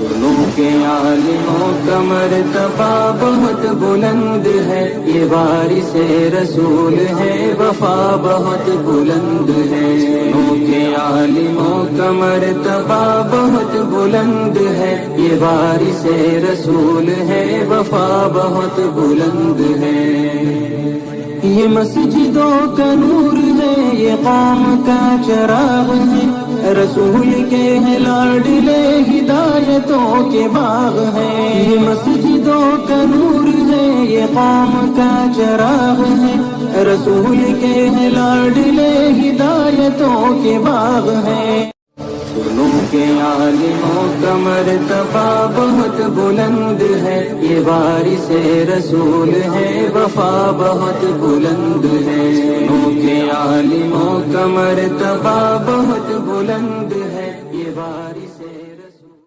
सुनो के आलिमों का मर्तबा बहुत बुलंद है, ये वारिसे रसूल है, वफा बहुत बुलंद है। सुनो के आलिमों का मर्तबा बहुत बुलंद है, ये वारिसे रसूल है, वफा बहुत बुलंद है। ये मस्जिदों का नूर है, ये कौम का चराग है, रसूल के हैं लाडले हिदायतों के बाग है। ये मस्जिदों का नूर है, ये कौम का चराग है, रसूल के हैं लाडले हिदायतों के बाग है। सुनो के आलिमों का मर्तबा बहुत बुलंद है, ये वारिसे रसूल है, वफा बहुत बुलंद है। सुनो के आलिमों का मर्तबा बहुत बुलंद है।